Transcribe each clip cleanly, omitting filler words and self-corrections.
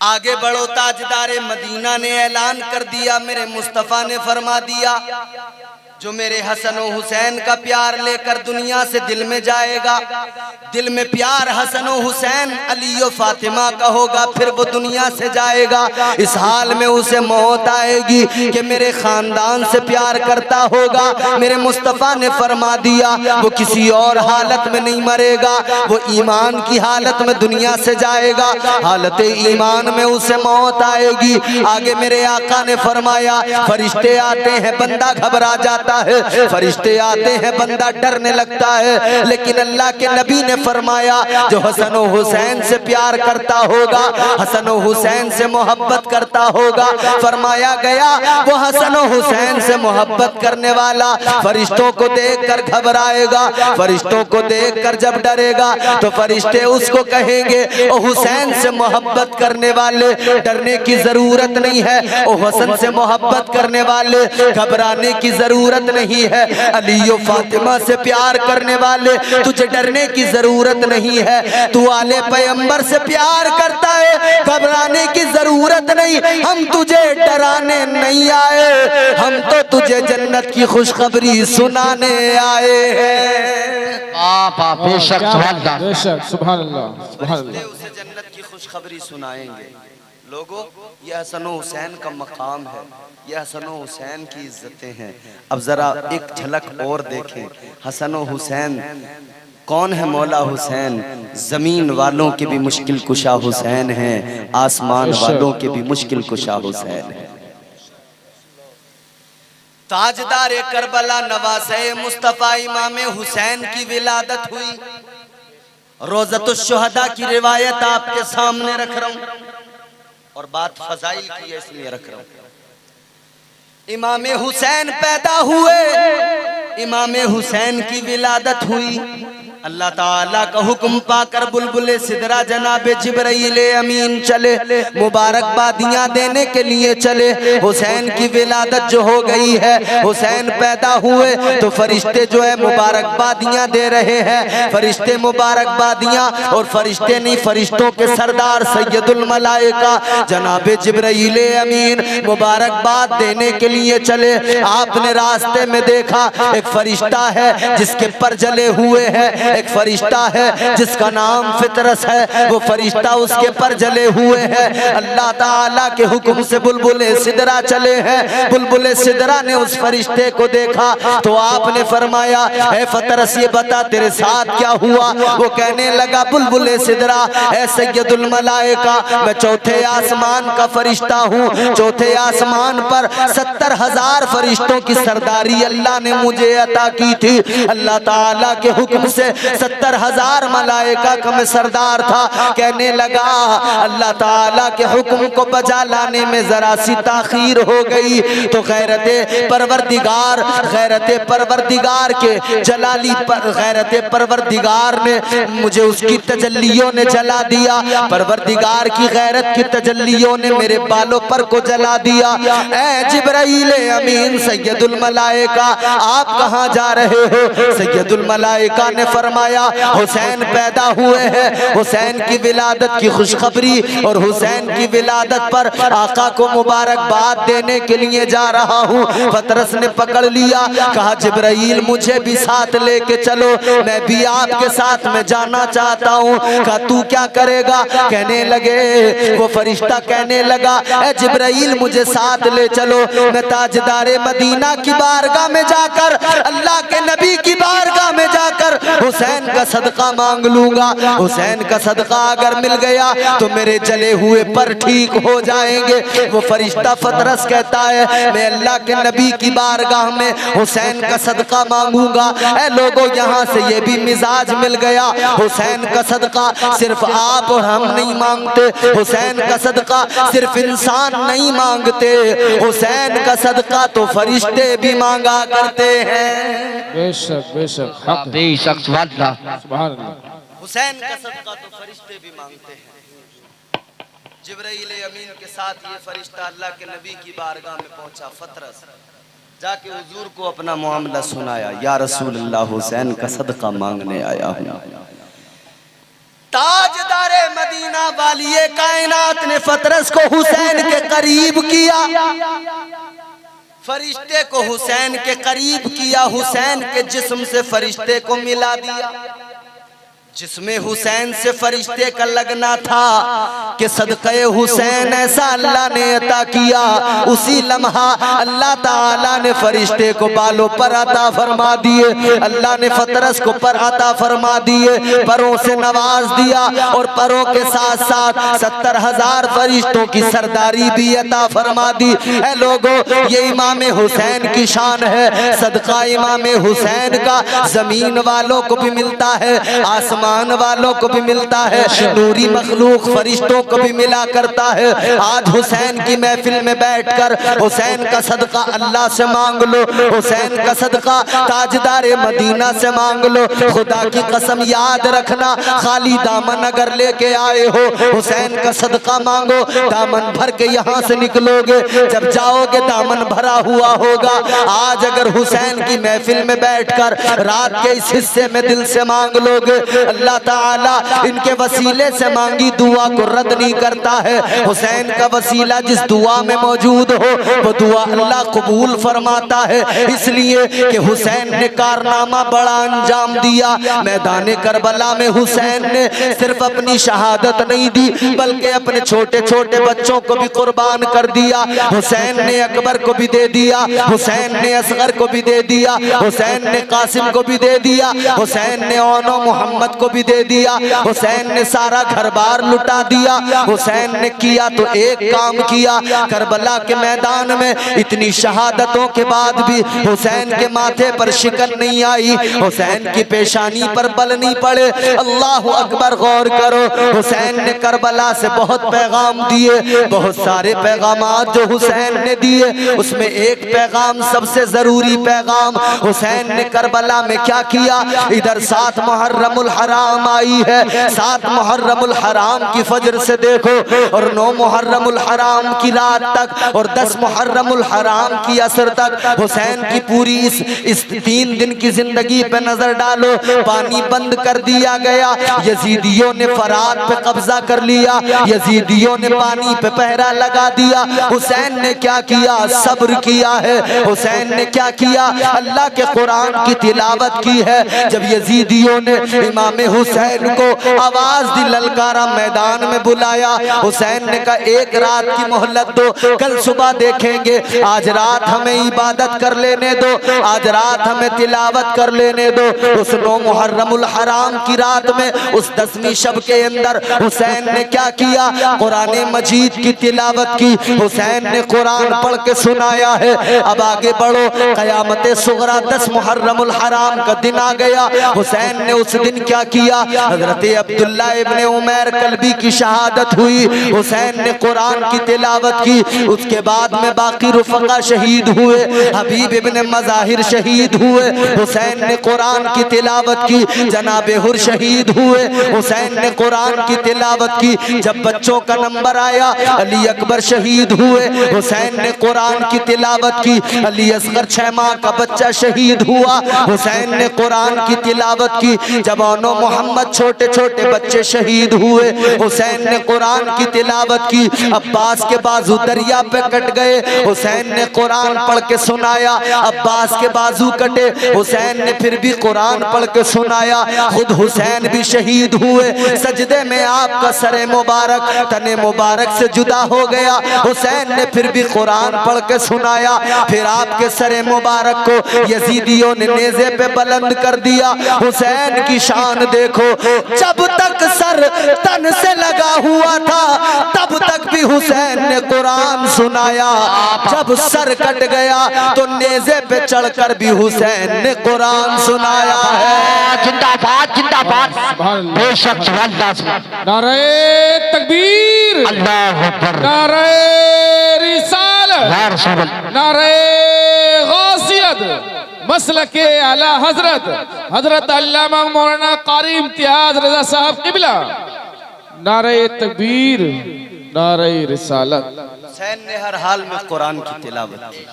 आगे बढ़ो, ताजदारे मदीना ने ऐलान कर दिया, मेरे मुस्तफ़ा ने फरमा दिया, जो मेरे हसन और हुसैन का प्यार लेकर दुनिया से दिल में जाएगा, दिल में प्यार हसन और हुसैन अली और फातिमा का होगा, फिर वो दुनिया से जाएगा। इस हाल में उसे मौत आएगी कि मेरे खानदान से प्यार करता होगा। मेरे मुस्तफ़ा ने फरमा दिया, वो किसी और हालत में नहीं मरेगा, वो ईमान की हालत में दुनिया से जाएगा। हालत ईमान में उसे मौत आएगी। आगे मेरे आका ने फरमाया, फरिश्ते आते हैं, बंदा घबरा जाता है, फरिश्ते आते हैं, बंदा डरने लगता है, लेकिन अल्लाह के नबी ने फरमाया, जो हसन और हुसैन से प्यार करता होगा, हसन और हुसैन से मोहब्बत करता होगा, फरमाया गया वो हसन और हुसैन से मोहब्बत करने वाला फरिश्तों को देखकर घबराएगा, फरिश्तों को देखकर जब डरेगा तो फरिश्ते उसको कहेंगे, ओ हुसैन से मोहब्बत करने वाले डरने की जरूरत नहीं है, ओ हसन से मोहब्बत करने वाले घबराने की जरूरत नहीं है, अली और फातिमा से प्यार करने वाले तुझे डरने की जरूरत नहीं है, तू आले पैगंबर से प्यार करता है, घबराने की जरूरत नहीं, हम तुझे डराने नहीं आए, हम तो तुझे जन्नत की खुशखबरी सुनाने आए हैं। बेशक सुभान अल्लाह, सुभान अल्लाह। उसे जन्नत की खुशखबरी सुनाएंगे। लोगों, ये हसन और हुसैन का मकाम है, ये हसन और हुसैन की इज्जतें हैं। अब जरा एक झलक और देखें, हसन और हुसैन कौन है? मौला हुसैन जमीन वालों के भी मुश्किल कुशा हुसैन हैं, आसमान वालों के भी मुश्किल कुशा हुसैन है। ताजदार करबला नवासे मुस्तफ़ा इमाम हुसैन की विलादत हुई। रोज़तुश शुहदा की रिवायत आपके सामने रख रहा हूं, और बात फजाइल की है इसलिए रख रहा हूं। इमाम हुसैन पैदा हुए, इमाम हुसैन की विलादत हुई। अल्लाह ताला का हुक्म पाकर बुलबुले सिदरा जनाबे जिब्राइल अमीन चले, मुबारकबादियां देने के लिए चले। हुसैन की विलादत जो हो गई है, हुसैन पैदा हुए तो फरिश्ते जो है मुबारकबादियां दे रहे हैं, फरिश्ते मुबारकबादियां, और फरिश्ते नहीं, फरिश्तों के सरदार सैयदुल मलाइका जनाबे जिब्राइल अमीन मुबारकबाद देने के लिए चले। आपने रास्ते में देखा एक फरिश्ता है जिसके पर जले हुए हैं, एक फरिश्ता है जिसका नाम फितरस है, वो फरिश्ता उसके पर जले हुए हैं। अल्लाह ताला के हुक्म से बुलबुले सिदरा चले हैं। बुलबुले सिदरा ने उस फरिश्ते को देखा तो आपने फरमाया, ए फितरस ये बता तेरे साथ क्या हुआ? वो कहने लगा, बुलबुले सिदरा ए सैयदुल मलाइका, मैं चौथे आसमान का फरिश्ता हूँ, चौथे आसमान पर 70,000 फरिश्तों की सरदारी अल्लाह ने मुझे अता की थी। अल्लाह ताला के हुक्म से 70,000 मलाइका का मैं सरदार था। कहने लगा, अल्लाह ताला के हुक्म को बजा लाने में जरा सी ताखीर हो गई तो गैरते परवरदिगार के जलाली पर, गैरते परवरदिगार ने मुझे उसकी तजल्लियों ने जला दिया, परवरदिगार की गैरत की तजल्लियों ने मेरे बालों पर को जला दिया। ए जिब्राइल अमीन सैयदुल मलाइका, आप कहाँ जा रहे हो? सैयदुल मलाइका ने फरमाया, हुसैन पैदा हुए हैं, हुसैन की विलादत की खुशखबरी और हुसैन की विलादत पर आका को मुबारकबाद देने के लिए जा रहा हूँ। फतरस ने पकड़ लिया, कहा जिब्राइल मुझे भी साथ लेके चलो, मैं भी आपके साथ में जाना चाहता हूँ। कहा तू क्या करेगा? कहने लगे, वो फरिश्ता कहने लगा, ए जिब्राइल मुझे साथ ले चलो, मैं ताजदारे मदीना की बारगाह में जाकर, अल्लाह के नबी की बारगाह में जाकर हुसैन का सदका मांग लूंगा। हुसैन का सदका अगर मिल गया तो मेरे जले हुए पर ठीक हो जाएंगे। वो फरिश्ता फतरस कहता है, मैं अल्लाह के नबी की बारगाह में हुसैन का सदका मांगूंगा। ऐ लोगों, यहाँ से ये भी मिजाज मिल गया, हुसैन का सदका सिर्फ आप और हम नहीं मांगते, हुसैन का सदका सिर्फ इंसान नहीं मांगते, हुसैन का सदका तो फरिश्ते भी मांगा करते हैं। बेशक बेशक बेशक सुभान अल्लाह। हुसैन का सदका तो फरिश्ते भी मांगते हैं। जिब्राइल अमीन के साथ ये फरिश्ता अल्लाह के नबी की बारगाह में पहुंचा। फतरस जाके हुजूर को अपना मामला सुनाया, या रसूल अल्लाह हुसैन का सदका मांगने आया हूँ। ताजदारे मदीना मदीना वालिए कायनात ने फतरस को हुसैन के करीब किया, फरिश्ते को हुसैन के करीब किया, हुसैन के जिस्म से फरिश्ते को मिला दिया। जिसमें हुसैन से फरिश्ते का लगना था कि सदक़े हुसैन ऐसा अल्लाह ने अता किया, उसी लम्हा अल्लाह ताला ने फरिश्ते को बालों पर अता फरमा दिए, अल्लाह ने फतरस को पर अता फरमा दिए, परों से नवाज दिया और परों के साथ साथ 70,000 फरिश्तों की सरदारी भी अता फरमा दी। ऐ लोगों, ये इमाम हुसैन की शान है। सदका इमाम हुसैन का जमीन वालों को भी मिलता है, आसमान वालों को भी मिलता है, नूरी मखलूक फरिश्तों को भी मिला करता है। आज हुसैन की महफिल में बैठकर हुसैन का सदका अल्लाह से मांग लो, हुसैन का सदका ताजदार मदीना से मांग लो। खुदा की कसम याद रखना, खाली दामन अगर लेके आए हो, हुसैन का सदका मांगो, दामन भर के यहाँ से निकलोगे, जब जाओगे दामन भरा हुआ होगा। आज अगर हुसैन की महफिल में बैठकर रात के इस हिस्से में दिल से मांग लोगे, अल्लाह ताला इनके वसीले से मांगी दुआ को रद्द नहीं करता है। हुसैन का वसीला जिस दुआ में मौजूद हो, वो दुआ अल्लाह कबूल फरमाता है। इसलिए कि हुसैन ने कारनामा बड़ा अंजाम दिया। मैदान करबला में हुसैन ने सिर्फ अपनी शहादत नहीं दी, बल्कि अपने छोटे छोटे बच्चों को भी कुर्बान कर दिया। हुसैन ने अकबर को भी दे दिया, हुसैन ने असगर को भी दे दिया, हुसैन ने कासिम को भी दे दिया, हुसैन ने ओनो मोहम्मद को भी दे दिया, हुसैन ने सारा घर बार लुटा दिया। हुसैन ने किया तो एक काम किया, करबला के मैदान में इतनी शहादतों के बाद भी हुसैन के माथे पर शिकन नहीं आई, हुसैन की पेशानी पर बल नहीं पड़े। अल्लाह अकबर, गौर करो, हुसैन ने करबला से बहुत पैगाम दिए, बहुत सारे पैगाम जो हुसैन ने दिए, उसमें एक पैगाम सबसे जरूरी पैगाम हुसैन ने करबला में क्या किया। इधर 7 मुहर्रमुल हराम आई है, 7 मुहर्रमुल हराम की फजर से देखो और 9 मुहर्रमुल हराम की रात तक और 10 मुहर्रमुल हराम की असर तक हुसैन की पूरी इस 3 दिन की जिंदगी पे नजर डालो। पानी बंद कर दिया गया, यजीदियों ने फरात पे कब्जा कर लिया, यजीदियों ने पानी पे पहरा लगा दिया। हुसैन ने क्या किया, सब्र किया है। हुसैन ने क्या किया, अल्लाह के कुरान की तिलावत की है। जब यजीदियों ने इमाम हुसैन को आवाज दी, ललकारा, मैदान में बुलाया, हुसैन ने कहा एक रात की मोहलत दो, कल सुबह देखेंगे। आज रात हमें इबादत कर लेने दो, आज रात हमें तिलावत कर लेने दो। उस 9 मुहर्रमुल हराम की रात में, उस 10वीं शब के अंदर हुसैन ने क्या किया, कुरान मजीद की तिलावत की। हुसैन ने कुरान पढ़ के सुनाया है। अब आगे बढ़ो, क़यामत सुगरा 10 मुहर्रमुल हराम का दिन आ गया। हुसैन ने उस दिन क्या किया, हजरत अब्दुल्ला इब्ने उमैर कल्बी की शहादत हुई, हुसैन ने कुरान की तिलावत की। उसके बाद में बाकी रुफका शहीद हुए, हबीब इब्ने मज़ाहिर शहीद हुए, हुसैन ने कुरान की तिलावत की। जनाबे हुर शहीद हुए, हुसैन ने कुरान की तिलावत की। जब बच्चों का नंबर आया, अली अकबर शहीद हुए, हुसैन ने कुरान की तिलावत की। अली असगर 6 माह का बच्चा शहीद हुआ, हुसैन ने कुरान की तिलावत की। जब ओनो मोहम्मद छोटे छोटे बच्चे शहीद हुए, हुसैन ने कुरान की तिलावत की। अब्बास के बाजू दरिया पे कट गए, हुसैन ने कुरान पढ़ के सुनाया। अब्बास के बाजू कटे, हुसैन ने फिर भी कुरान पढ़ के सुनाया। खुद हुसैन भी शहीद हुए, सजदे में आपका सरे मुबारक तने मुबारक से जुदा हो गया। हुसैन ने फिर भी कुरान पढ़ के सुनाया। फिर आपके सरे मुबारक को यजीदियों ने नेज़े पे बुलंद कर दिया। हुसैन की शान देखो, जब तक सर तन से लगा हुआ था तब तक भी हुसैन ने कुरान सुनाया। जब सर कट गया तो नेज़े पे चढ़कर भी हुसैन ने कुरान सुनाया है। जिंदाबाद जिंदाबाद, बेशक नारे तकबीर, अल्लाह अकबर, नारे रिसालत, नारे गौसियत, मसलके आला हजरत हजरत अल्लामा मौलाना कारी इम्तियाज रजा साहब किबला। नारे तकबीर, नारे रिसालत। हुसैन ने हर हाल में कुरान की तिलावत की।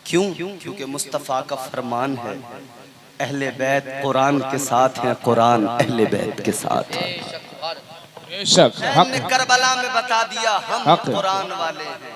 क्यों? क्योंकि मुस्तफ़ा का फरमान है, अहले बैत कुरान के साथ हैं, कुरान अहले बैत के साथ है। बेशक हक ने करबला में बता दिया हम हक। कुरान वाले हैं,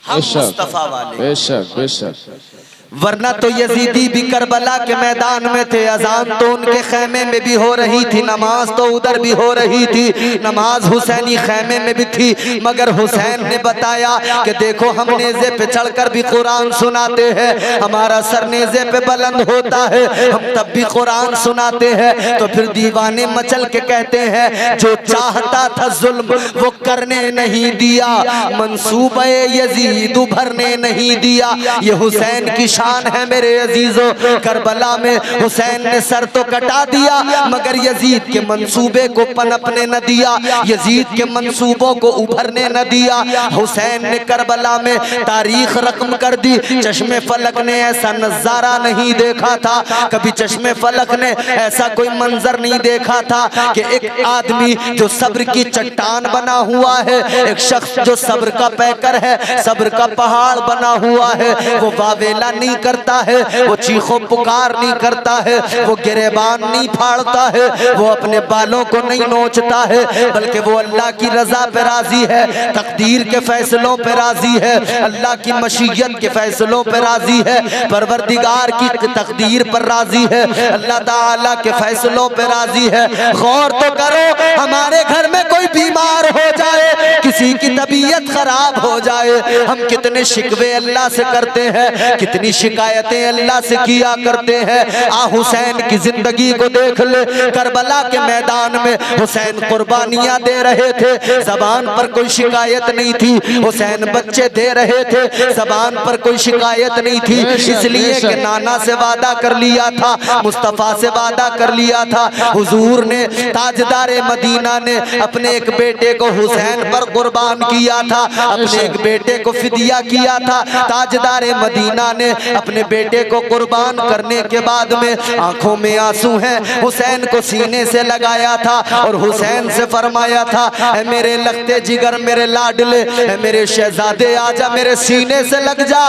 हम बेशक मुस्तफा वाले हैं। बेशक बेशक वरना तो यजीदी भी करबला के मैदान में थे, अजान तो उनके खेमे में भी हो रही थी, नमाज तो उधर भी हो रही थी, नमाज हुसैनी खेमे में भी थी, मगर हुसैन ने बताया कि देखो हम नेज़े पे चढ़कर भी कुरान सुनाते हैं, हमारा सर नेज़े पे बुलंद होता है, हम तब भी कुरान सुनाते हैं। तो फिर दीवाने मचल के कहते हैं जो चाहता था जुल्म वो करने नहीं दिया, मंसूबे यजीद भरने नहीं दिया। ये हुसैन की शान है मेरे अजीजों। करबला में हुसैन ने सर तो कटा दिया मगर यजीद के मंसूबे को पनपने न दिया, यजीद के मंसूबों को उभरने न दिया। हुसैन ने करबला में तारीख रकम कर दी। चश्मे फलक ने ऐसा नजारा नहीं देखा था, कभी चश्मे फलक ने ऐसा कोई मंजर नहीं देखा था कि एक आदमी जो सब्र की चट्टान बना हुआ है, एक शख्स जो सब्र का पैकर है, सब्र का पहाड़ बना हुआ है, वो वावेला नहीं करता है, वो चीखों पुकार नहीं करता है, वो गिरेबान नहीं फाड़ता है, वो अपने बालों को नहीं नोचता है, बल्कि वो अल्लाह की रजा पे राजी है, तकदीर के फैसलों पे राजी है, अल्लाह की मशीयत के फैसलों पे राजी है, परवरदिगार की तकदीर पर राजी है, अल्लाह ताला के फैसलों पे राजी है। गौर तो करो, हमारे घर में कोई बीमार हो जाए, किसी की तबीयत खराब हो जाए, हम कितने शिकवे अल्लाह से करते हैं, कितनी शिकायतें अल्लाह से किया करते हैं। आ हुसैन की जिंदगी को देख ले, करबला के मैदान में हुसैन कुर्बानियां दे रहे थे, जबान पर कोई शिकायत नहीं थी, हुसैन बच्चे दे रहे थे, जबान पर कोई शिकायत नहीं थी, इसलिए कि नाना से वादा कर लिया था, मुस्तफा से वादा कर लिया था। हुजूर ने ताजदारे मदीना ने अपने एक बेटे को हुसैन पर कुर्बान किया था, अपने एक बेटे को फिदिया किया था। ताजदारे मदीना ने अपने बेटे को कुर्बान करने के बाद में आंखों में आंसू हैं, हुसैन को सीने से लगाया था और हुसैन से फरमाया था, ऐ मेरे लगते जिगर, मेरे लाडले, ऐ मेरे शहजादे, आजा मेरे सीने से लग जा।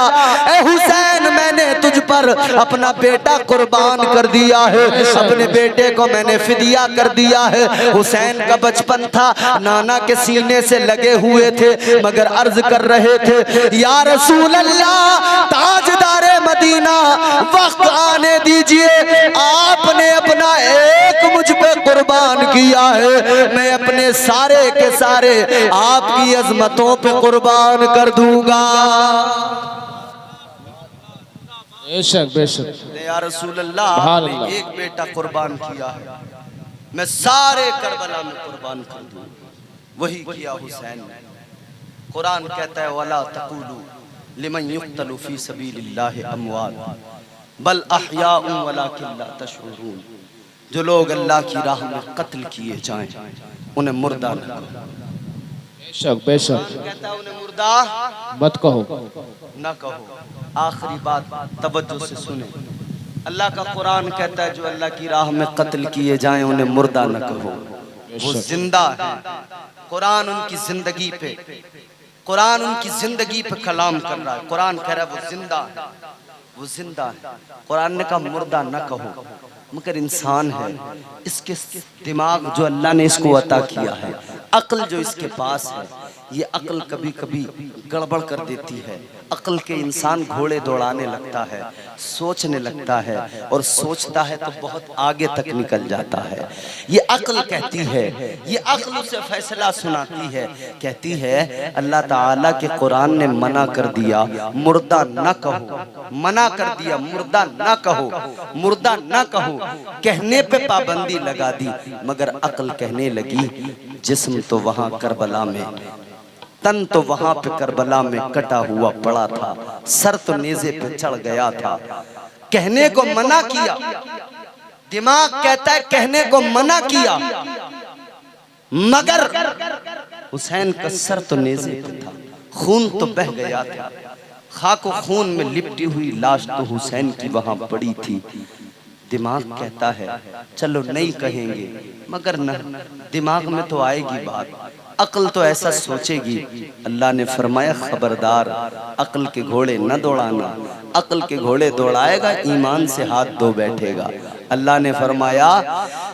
ऐ हुसैन, मैंने तुझ पर अपना बेटा कुर्बान कर दिया है, अपने बेटे को मैंने फिदिया कर दिया है। हुसैन का बचपन था, नाना के सीने से लगे हुए थे, मगर अर्ज कर रहे थे, या रसूल अल्लाह, ताजदारे मदीना, वक्त आने दीजिए, आपने अपना एक मुझ पे कुर्बान किया है, मैं अपने सारे के सारे आपकी अजमतों पे कुर्बान कर दूंगा। बेशक बेशक या रसूल अल्लाह, आपने एक बेटा कुर्बान किया है, मैं सारे करबला में कुर्बान कर दूं। वही किया हुसैन ने। कुरान कहता है, वला तक़ूलू लिमन युक़्तलु फी सबीलिल्लाहि अमवात बल अहयाउन वलाकिन ला तशऊरून। जो लोग अल्लाह की राह में कत्ल किए जाएं उन्हें मुर्दा न कहो। बेशक बेशक कहता है उन्हें मुर्दा मत कहो, न कहो। आखिरी बात तवज्जो से सुने, अल्लाह का कुरान कहता है जो अल्लाह की राह में कत्ल किए जाएं उन्हें मुर्दा न कहो, वो जिंदा है। कुरान उनकी जिंदगी पे, कुरान उनकी जिंदगी पे कलाम कर रहा है। कुरान कह रहा है वो जिंदा है, वो जिंदा है। कुरान ने कहा मुर्दा न कहो, मगर इंसान है, इसके दिमाग जो अल्लाह ने इसको अता किया है, अक्ल जो इसके पास है, ये अक्ल कभी कभी गड़बड़ कर देती है। अक्ल के इंसान घोड़े दौड़ाने लगता है, सोचने लगता है, और सोचता है तो बहुत आगे तक निकल जाता है। ये अक्ल कहती है, ये अक्ल उसे फैसला सुनाती है, कहती है अल्लाह ताला के कुरान ने मना कर दिया मुर्दा न कहो, मना कर दिया मुर्दा न कहो, मुर्दा न कहो, कहने पे पाबंदी लगा दी, मगर अक्ल कहने लगी जिस्म तो वहां करबला में, तन तो वहां पे करबला में कटा हुआ पड़ा था, सर तो नेज़े पे चढ़ गया था। कहने को मना किया, दिमाग कहता है कहने को मना किया, मगर हुसैन का सर तो नेज़े पे था, खून तो बह गया था, खाको खून में लिपटी हुई लाश तो हुसैन की वहां पड़ी थी। दिमाग कहता है चलो नहीं कहेंगे, मगर न, दिमाग में तो आएगी बात, अक्ल तो ऐसा सोचेगी। अल्लाह ने फरमाया खबरदार, अक्ल के घोड़े न दौड़ाना, अक्ल के घोड़े दौड़ाएगा ईमान से हाथ धो बैठेगा। अल्लाह ने फरमाया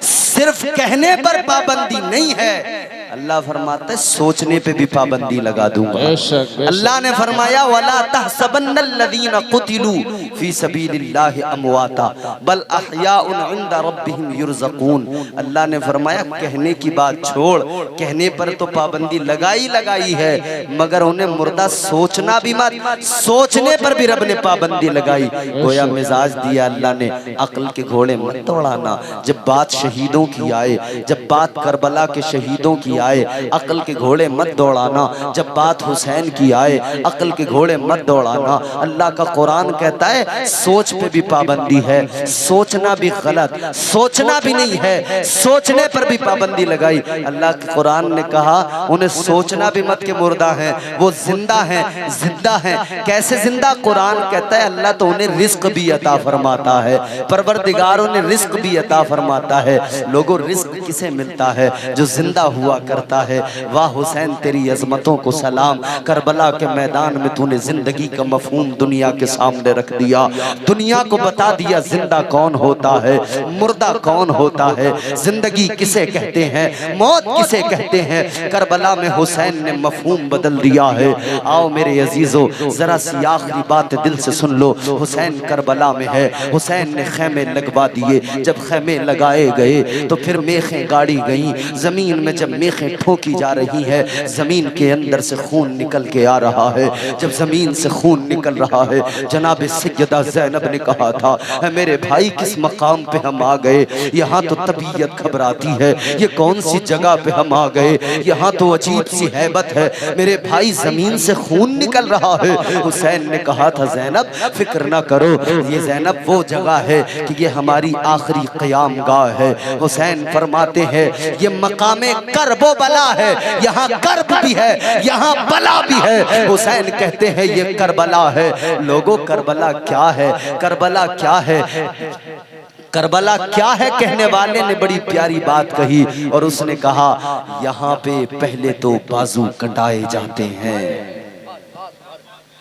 सिर्फ कहने पर पाबंदी नहीं है, अल्लाह फरमाता है सोचने पे भी पाबंदी लगा दूंगा। बेशक बेशक अल्लाह ने फरमाया वला तहसबन्नल्लज़ीना कुतिलू फी सबीलिल्लाहि अमवाता बल अहयाउन इंदा रब्बिहिम युरज़कून। अल्लाह ने फरमाया कहने की बात छोड़, कहने पर तो पाबंदी लगाई है, मगर उन्हें मुर्दा सोचना भी मत, सोचने पर भी रब ने पाबंदी लगाई। गोया मिजाज दिया अल्लाह ने, अक्ल के घोड़े मत दौड़ाना। जब बात शहीदों की आए, जब बात करबला के शहीदों की आए, अक्ल के घोड़े मत दौड़ाना। जब बात हुसैन की आए, अक्ल के घोड़े मत दौड़ाना। अल्लाह का कुरान कहता है सोच पे भी पाबंदी है, सोचना भी गलत, सोचना भी नहीं है, सोचने पर भी पाबंदी लगाई। अल्लाह के कुरान ने कहा उन्हें सोचना भी मत के मुर्दा है, वो जिंदा है, जिंदा है। कैसे जिंदा? कुरान कहता है अल्लाह तो उन्हें रिस्क भी अता फरमाता है, परवरदिगार उन्हें रिस्क भी अता फरमाता है। लोगों रिस्क किसे मिलता है? जो जिंदा हुआ करता है। वाह हुसैन तेरी अजमतों को सलाम, करबला के मैदान में तूने जिंदगी का मफहूम दुनिया के सामने रख दिया, दुनिया को बता दिया जिंदा कौन होता है, मुर्दा कौन होता है, जिंदगी किसे कहते हैं, मौत किसे कहते हैं। करबला में हुसैन ने मफहूम बदल दिया है। आओ मेरे अजीजों जरा सी आखिरी बात दिल से सुन लो। हुसैन करबला में है, हुसैन ने खेमे लगवा दिए। जब खेमे लगाए गए तो फिर मेखें गाड़ी गई। जमीन में जब मेखें ठोकी जा रही है, जमीन के अंदर से खून निकल के आ रहा है। जब जमीन से खून निकल रहा है, जनाब सैयदा ज़ैनब ने कहा था मेरे भाई किस मकाम पे हम आ गए, यहाँ तो तबीयत घबराती है, ये कौन सी जगह पे हम आ गए, यहाँ तो अजीब सी हैबत है, मेरे भाई जमीन से खून निकल रहा है। हुसैन ने कहा था ज़ैनब फिक्र ना करो, ये ज़ैनब वो जगह है कि ये हमारी आखिरी क़याम गाह है। हुसैन फरमाते हैं ये मकामे करबो बला है, यहाँ कर्ब भी है, यहाँ बला भी है। हुसैन कहते हैं ये करबला है। लोगों करबला क्या है, करबला क्या है, करबला क्या है? कहने वाले ने बड़ी प्यारी बात कही और उसने कहा यहाँ पे पहले तो बाजू कटाए जाते हैं।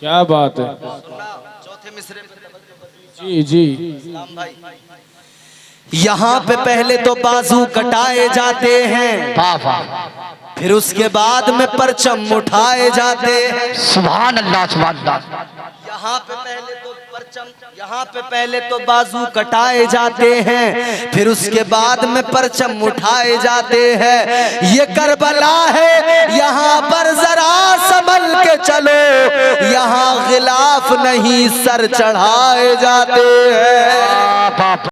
क्या बात है। चौथे मिसरे जी जी यहाँ पे पहले तो बाजू कटाए जाते हैं, फिर उसके बाद में परचम उठाए जाते हैं। सुभान अल्लाह सुभान अल्लाह। यहाँ पे पहले तो परचम, यहाँ पे पहले तो बाजू कटाए जाते हैं, फिर उसके बाद में परचम उठाए जाते हैं। ये करबला है, यहाँ पर जरा संभल के चलो, यहाँ गिलाफ नहीं सर चढ़ाए जाते हैं।